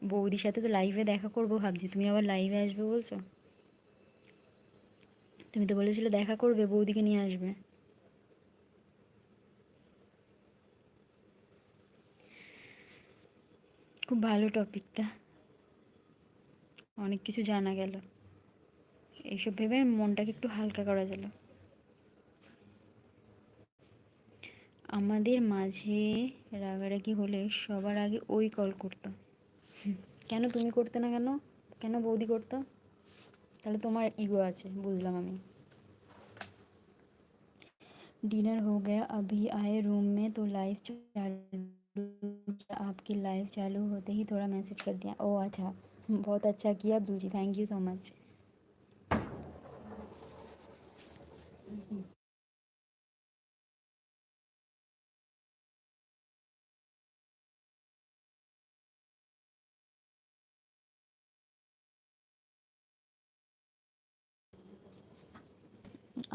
বৌদির সাথে তো লাইভে দেখা করবো ভাবছি, তুমি আবার লাইভে আসবে বলছো। তুমি তো বলেছিলে দেখা করবে, বৌদিকে নিয়ে আসবে। খুব ভালো টপিকটা, অনেক কিছু জানা গেল। এইসব ভেবে মনটাকে একটু হালকা করা গেল। আমাদের মাঝে রাগারাগি হলে সবার আগে ওই কল করতো। কেন তুমি করতে না? কেন কেন বৌদি করতো? তাহলে তোমার ইগো আছে, বুঝলাম আমি। डिनर हो गया, अभी आए रूम में तो लाइव चालू, आपकी लाइव चालू होते ही थोड़ा मैसेज कर दिया। ओ अच्छा, बहुत अच्छा किया अब्दुल जी, थैंक यू सो मच।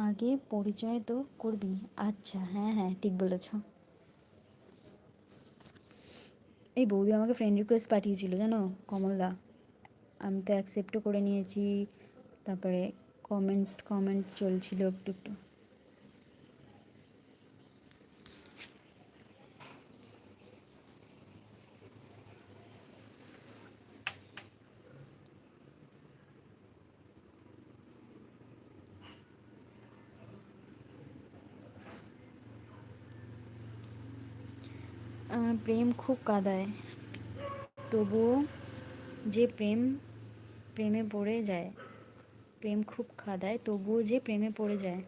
আগে পরিচয় তো করবি। আচ্ছা, হ্যাঁ হ্যাঁ ঠিক বলেছ। এই বৌদি আমাকে ফ্রেন্ড রিকোয়েস্ট পাঠিয়েছিল জানো, কমলদা। আমি তো অ্যাকসেপ্টও করে নিয়েছি। তারপরে কমেন্ট কমেন্ট চলছিল একটু একটু। প্রেম খুব কাঁদায়, তবুও যে প্রেমে পড়ে যায়। প্রেম খুব কাঁদায়, তবুও যে প্রেমে পড়ে যায়।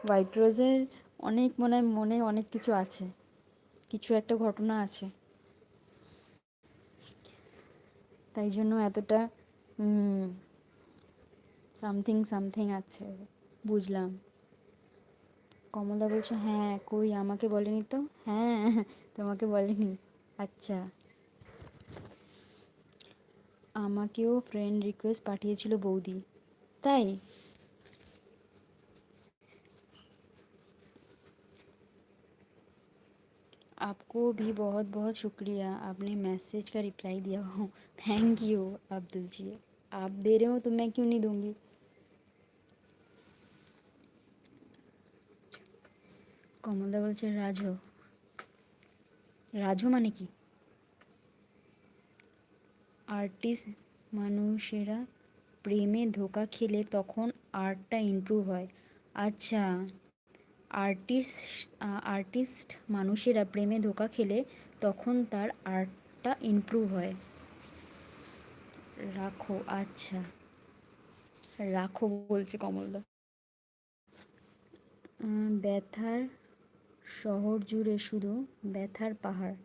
হোয়াইট রোজের অনেক মনে অনেক কিছু আছে, কিছু একটা ঘটনা আছে, তাই জন্য এতটা সামথিং সামথিং আছে। বুঝলাম। কমলদা বলছে হ্যাঁ, কই আমাকে বলেনি তো। হ্যাঁ, তোমাকে বলেনি। আচ্ছা, আমাকেও ফ্রেন্ড রিকোয়েস্ট পাঠিয়েছিল বৌদি। তাই? आपको भी बहुत बहुत शुक्रिया, आपने मैसेज का रिप्लाई दिया हो। थैंक यू अब्दुल जी, आप दे रहे हो तो मैं क्यों नहीं दूंगी। কমলদা বলছে রাজো। রাজো মানে কি? আর্টিস্ট মানুষেরা প্রেমে ধোকা খেলে তখন আর্টটা ইমপ্রুভ হয়। আচ্ছা, আর্টিস্ট মানুষেরা প্রেমে ধোকা খেলে তখন তার আর্টটা ইমপ্রুভ হয়। রাখো, আচ্ছা, রাখো বলছে কমলদা। ব্যথার শহর জুড়ে শুধু ব্যথার পাহাড়।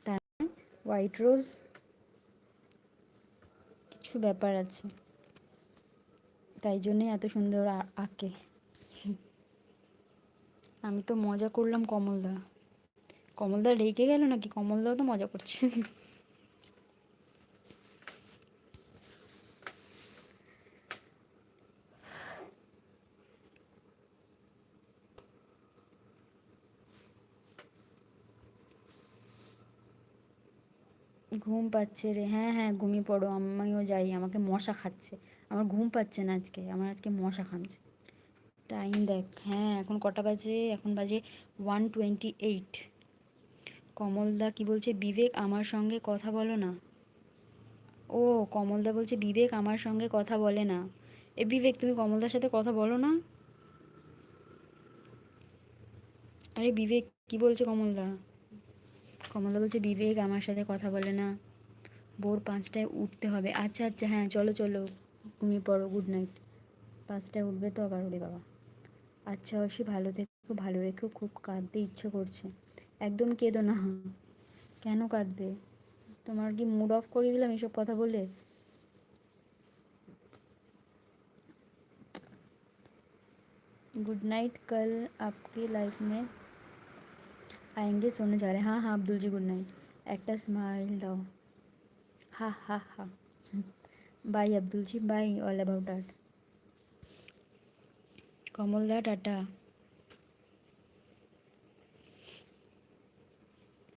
তাই হোয়াইট রোজ, কিছু ব্যাপার আছে, তাই জন্যে এত সুন্দর আঁকে। আমি তো মজা করলাম কমলদা। কমলদা রেগে গেল নাকি? কমলদাও তো মজা করছে। ঘুম পাচ্ছে রে, হ্যাঁ হ্যাঁ ঘুমিয়ে পড়ো, আমিও যাই, আমাকে মশা খাচ্ছে। আমার ঘুম পাচ্ছে না আজকে, আমার আজকে মশা খাচ্ছে। টাইম দেখ, হ্যাঁ এখন কটা বাজে? এখন বাজে 1:28। কমলদা কি বলছে? বিবেক আমার সঙ্গে কথা বলো না। ও, কমলদা বলছে বিবেক আমার সঙ্গে কথা বলে না। এ বিবেক, তুমি কমলদার সাথে কথা বলো না। আরে বিবেক, কি বলছে কমলদা? কমলদা বলছে বিবেক আমার সাথে কথা বলে না, ভোর 5টায় উঠতে হবে। আচ্ছা আচ্ছা, হ্যাঁ চলো চলো, ঘুমিয়ে পড়ো, গুড নাইট। 5টায় উঠবে তো আবার, ওরে বাবা। আচ্ছা অবশ্যই, ভালো থেকো, ভালো রেখো, খুব কাঁদতে ইচ্ছে করছে। একদম কেঁদো না। কেন কাঁদবে? তোমার কি মুড অফ করে দিলাম এইসব কথা বলে? गुड नाइट, कल आपकी लाइफ में आएंगे, सोने जा रहे हैं। हाँ हाँ अब्दुल जी, गुड नाइट। একটা স্মাইল দাও। হা হা হা। Bye Abdul ji, bye, all about art. কমলদা টাটা।